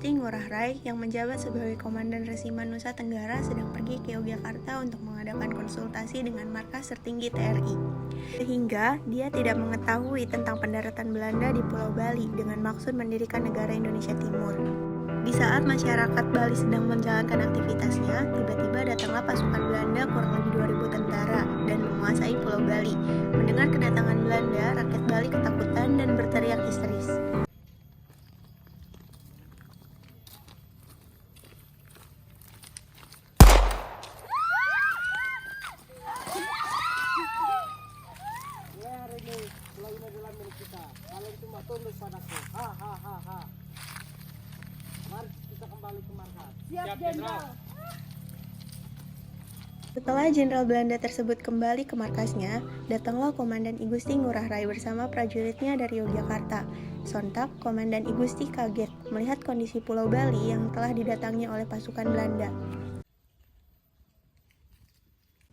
Gusti Ngurah Rai yang menjabat sebagai Komandan Resimen Nusa Tenggara sedang pergi ke Yogyakarta untuk mengadakan konsultasi dengan markas tertinggi TRI. Sehingga dia tidak mengetahui tentang pendaratan Belanda di Pulau Bali dengan maksud mendirikan negara Indonesia Timur. Di saat masyarakat Bali sedang menjalankan aktivitasnya, tiba-tiba datanglah pasukan Belanda kurang lebih 2.000 tentara dan menguasai Pulau Bali. Mendengar kedatangan Belanda, rakyat Bali ketakutan dan berteriak histeris. Ini adalah milik kita. Kalian cuma tunduk padaku. Ha ha ha ha. Mari kita kembali ke markas. Siap, Jenderal. Setelah Jenderal Belanda tersebut kembali ke markasnya, datanglah Komandan I Gusti Ngurah Rai bersama prajuritnya dari Yogyakarta. Sontak, Komandan I Gusti kaget melihat kondisi Pulau Bali yang telah didatangi oleh pasukan Belanda.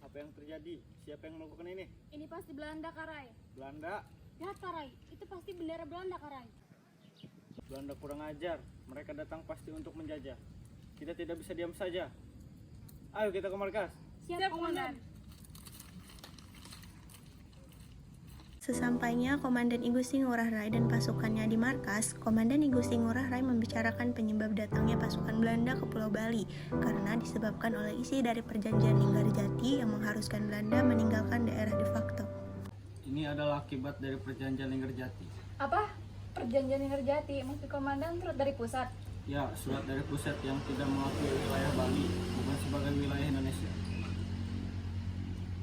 Apa yang terjadi? Siapa yang melakukan ini? Ini pasti Belanda, Karai. Belanda? Lihat, Karai. Itu pasti bendera Belanda, Karai. Belanda kurang ajar. Mereka datang pasti untuk menjajah. Kita tidak bisa diam saja. Ayo kita ke markas. Siap, Komandan. Sesampainya Komandan I Gusti Ngurah Rai dan pasukannya di markas, Komandan I Gusti Ngurah Rai membicarakan penyebab datangnya pasukan Belanda ke Pulau Bali karena disebabkan oleh isi dari perjanjian Linggarjati yang mengharuskan Belanda meninggalkan daerah de facto. Ini adalah akibat dari perjanjian Linggarjati. Apa? Perjanjian Linggarjati mesti komandan turut dari pusat. Ya, surat dari pusat yang tidak mengakui wilayah Bali bukan sebagai wilayah Indonesia.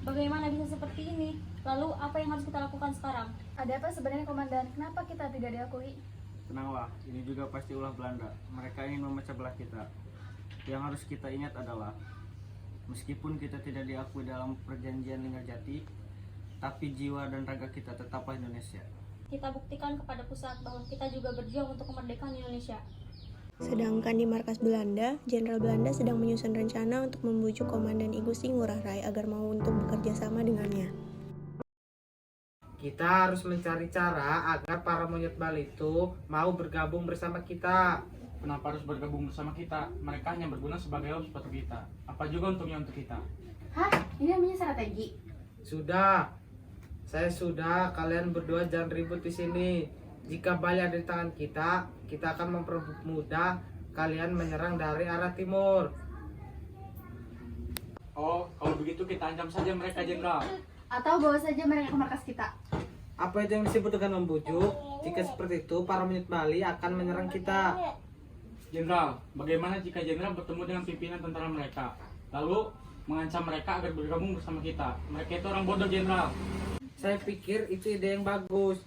Bagaimana bisa seperti ini? Lalu apa yang harus kita lakukan sekarang? Ada apa sebenarnya, Komandan? Kenapa kita tidak diakui? Tenanglah, ini juga pasti ulah Belanda. Mereka ingin memecah belah kita. Yang harus kita ingat adalah, meskipun kita tidak diakui dalam perjanjian Linggarjati, tapi jiwa dan raga kita tetaplah Indonesia. Kita buktikan kepada pusat bahwa kita juga berjuang untuk kemerdekaan Indonesia. Sedangkan di markas Belanda, Jenderal Belanda sedang menyusun rencana untuk membujuk Komandan I Gusti Ngurah Rai agar mau untuk bekerja sama dengannya. Kita harus mencari cara agar para monyet Bali itu mau bergabung bersama kita. Kenapa harus bergabung bersama kita? Mereka hanya berguna sebagai lawan sepatu kita. Apa juga untungnya untuk kita? Hah? Ini namanya strategi? Sudah, saya sudah. Kalian berdua jangan ribut di sini. Jika Bali ada di tangan kita, kita akan mempermudah kalian menyerang dari arah timur. Oh, kalau begitu kita ancam saja mereka, Jenderal. Atau bawa saja mereka ke markas kita. Apa itu yang disebut dengan membujuk? Jika seperti itu, para monyet Bali akan menyerang kita. Jenderal, bagaimana jika Jenderal bertemu dengan pimpinan tentara mereka, lalu mengancam mereka agar bergabung bersama kita? Mereka itu orang bodoh, Jenderal. Saya pikir itu ide yang bagus.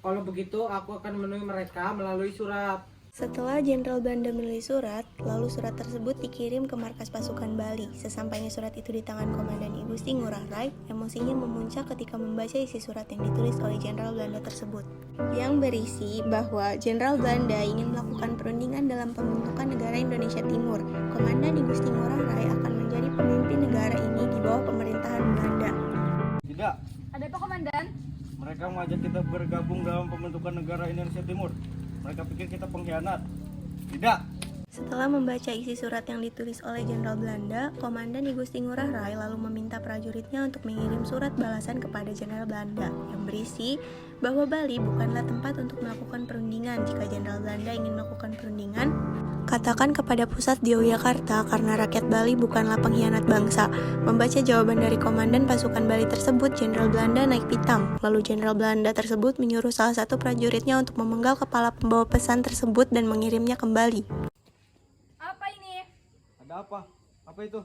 Kalau begitu, aku akan menemui mereka melalui surat. Setelah Jenderal Belanda menulis surat, lalu surat tersebut dikirim ke markas pasukan Bali. Sesampainya surat itu di tangan Komandan I Gusti Ngurah Rai, emosinya memuncak ketika membaca isi surat yang ditulis oleh Jenderal Belanda tersebut, yang berisi bahwa Jenderal Belanda ingin melakukan perundingan dalam pembentukan negara Indonesia Timur. Komandan I Gusti Ngurah Rai akan menjadi pemimpin negara ini di bawah pemerintahan Belanda. Tidak, Ada apa, Komandan? mereka mengajak kita bergabung dalam pembentukan negara Indonesia Timur. Mereka pikir kita pengkhianat. Tidak. Setelah membaca isi surat yang ditulis oleh Jenderal Belanda, Komandan I Gusti Ngurah Rai lalu meminta prajuritnya untuk mengirim surat balasan kepada Jenderal Belanda yang berisi bahwa Bali bukanlah tempat untuk melakukan perundingan. Jika Jenderal Belanda ingin melakukan perundingan, katakan kepada pusat di Yogyakarta karena rakyat Bali bukanlah pengkhianat bangsa. Membaca jawaban dari komandan pasukan Bali tersebut, Jenderal Belanda naik pitam. Lalu Jenderal Belanda tersebut menyuruh salah satu prajuritnya untuk memenggal kepala pembawa pesan tersebut dan mengirimnya kembali. Apa ini? Ada apa? Apa itu?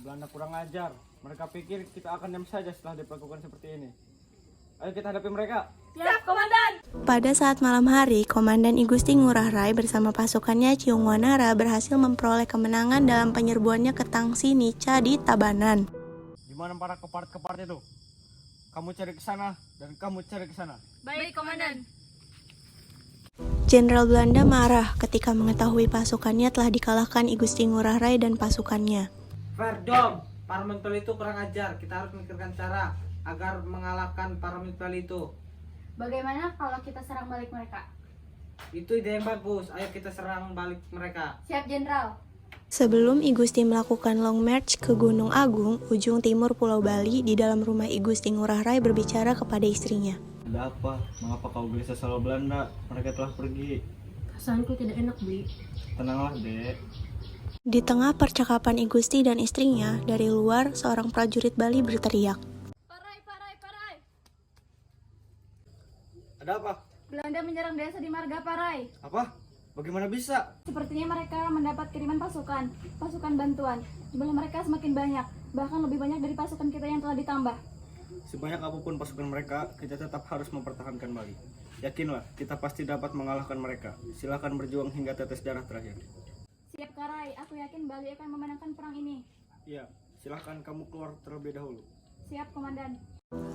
Belanda kurang ajar. Mereka pikir kita akan diam saja setelah diperlakukan seperti ini. Ayo kita hadapi mereka. Siap, Komandan. Pada saat malam hari, Komandan I Gusti Ngurah Rai bersama pasukannya Ciung Wanara berhasil memperoleh kemenangan dalam penyerbuannya ke Tangsi Nica di Tabanan. Di mana para kepart-kepart itu? Kamu cari ke sana dan kamu cari ke sana. Baik, Komandan. Jenderal Belanda marah ketika mengetahui pasukannya telah dikalahkan I Gusti Ngurah Rai dan pasukannya. Verdom, para monyet Bali itu kurang ajar. Kita harus memikirkan cara agar mengalahkan para monyet Bali itu. Bagaimana kalau kita serang balik mereka? Itu ide yang bagus. Ayo kita serang balik mereka. Siap, Jenderal. Sebelum I Gusti melakukan long march ke Gunung Agung, ujung timur Pulau Bali, di dalam rumah I Gusti Ngurah Rai berbicara kepada istrinya. Ada apa? Mengapa kau gelisah soal Belanda? Mereka telah pergi. Perasaanku tidak enak, Bi. Tenanglah, Dek. Di tengah percakapan I Gusti dan istrinya, dari luar seorang prajurit Bali berteriak. Parai, parai, parai. Ada apa? Belanda menyerang desa di Marga Parai. Apa? Bagaimana bisa? Sepertinya mereka mendapat kiriman pasukan bantuan. Jumlah mereka semakin banyak, bahkan lebih banyak dari pasukan kita yang telah ditambah. Sebanyak apapun pasukan mereka, kita tetap harus mempertahankan Bali. Yakinlah, kita pasti dapat mengalahkan mereka. Silakan berjuang hingga tetes darah terakhir. Siap, Karai, aku yakin Bali akan memenangkan perang ini. Iya, silahkan kamu keluar terlebih dahulu. Siap, Komandan.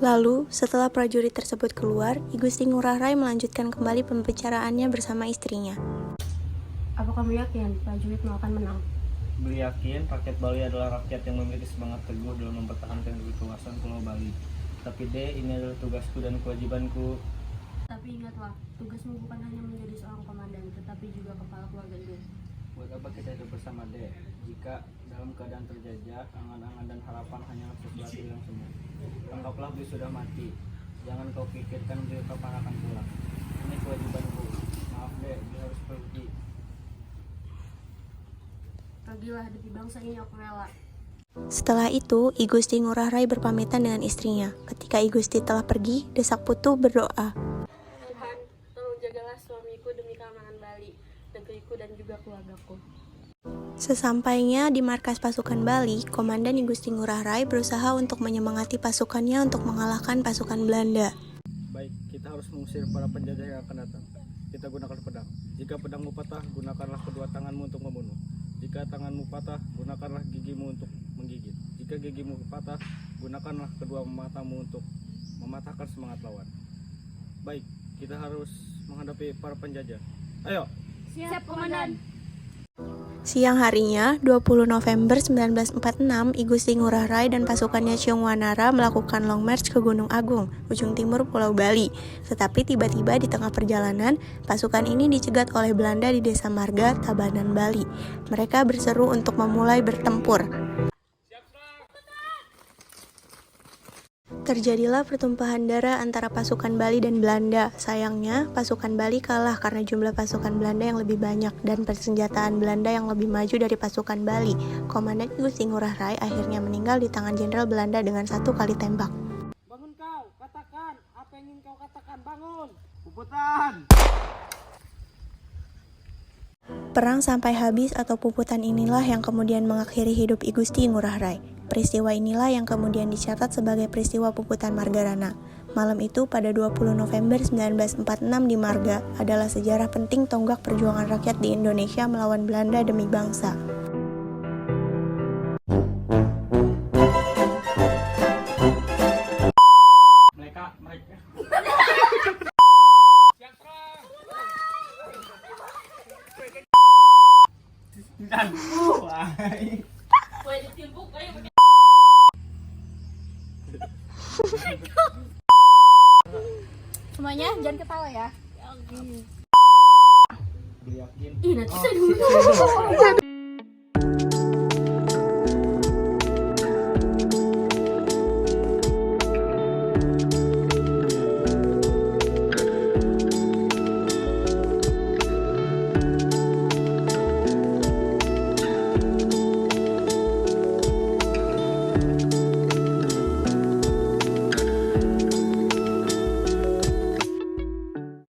Lalu, setelah prajurit tersebut keluar, I Gusti Ngurah Rai melanjutkan kembali pembicaraannya bersama istrinya. Apa kamu yakin prajuritmu akan menang? Beli yakin rakyat Bali adalah rakyat yang memiliki semangat teguh dalam mempertahankan kekuasaan Pulau Bali. Tapi ini adalah tugasku dan kewajibanku. Tapi ingatlah, tugasmu bukan hanya menjadi seorang komandan, tetapi juga kepala keluarga Dek. Buat apa kita hidup bersama, Dek? Jika dalam keadaan terjajah, angan-angan dan harapan hanyalah sesuatu yang semu. Anggaplah beliau sudah mati. Jangan kau pikirkan beliau kapan akan pulang. Ini kewajibanku. Maaf, Dek, beliau harus pergi. Pergilah demi bangsa ini, aku rela. Setelah itu, I Gusti Ngurah Rai berpamitan dengan istrinya. Ketika I Gusti telah pergi, Desak Putu berdoa. Tuhan, tolong jagalah suamiku demi keamanan Bali, negeriku dan juga keluargaku. Sesampainya di markas pasukan Bali, Komandan I Gusti Ngurah Rai berusaha untuk menyemangati pasukannya untuk mengalahkan pasukan Belanda. Baik, kita harus mengusir para penjajah yang akan datang. Kita gunakan pedang. Jika pedangmu patah, gunakanlah kedua tanganmu untuk membunuh. Jika tanganmu patah, gunakanlah gigimu untuk menggigit. Jika gigimu patah, gunakanlah kedua matamu untuk mematahkan semangat lawan. Baik, kita harus menghadapi para penjajah. Ayo! Siap, Komandan. Siang harinya, 20 November 1946, I Gusti Ngurah Rai dan pasukannya Ciung Wanara melakukan long march ke Gunung Agung, ujung timur Pulau Bali. Tetapi tiba-tiba di tengah perjalanan, pasukan ini dicegat oleh Belanda di Desa Marga, Tabanan, Bali. Mereka berseru untuk memulai bertempur. Terjadilah pertumpahan darah antara pasukan Bali dan Belanda. Sayangnya, pasukan Bali kalah karena jumlah pasukan Belanda yang lebih banyak dan persenjataan Belanda yang lebih maju dari pasukan Bali. Komandan I Gusti Ngurah Rai akhirnya meninggal di tangan Jenderal Belanda dengan 1 kali tembak. Bangun kau, katakan apa yang ingin kau katakan, bangun. Puputan! Perang sampai habis atau puputan inilah yang kemudian mengakhiri hidup I Gusti Ngurah Rai. Peristiwa inilah yang kemudian dicatat sebagai peristiwa puputan Margarana. Malam itu pada 20 November 1946 di Marga adalah sejarah penting tonggak perjuangan rakyat di Indonesia melawan Belanda demi bangsa. Mereka. Dan Semuanya jangan ketawa ya. Beli yakin. Ih, nanti saya dulu.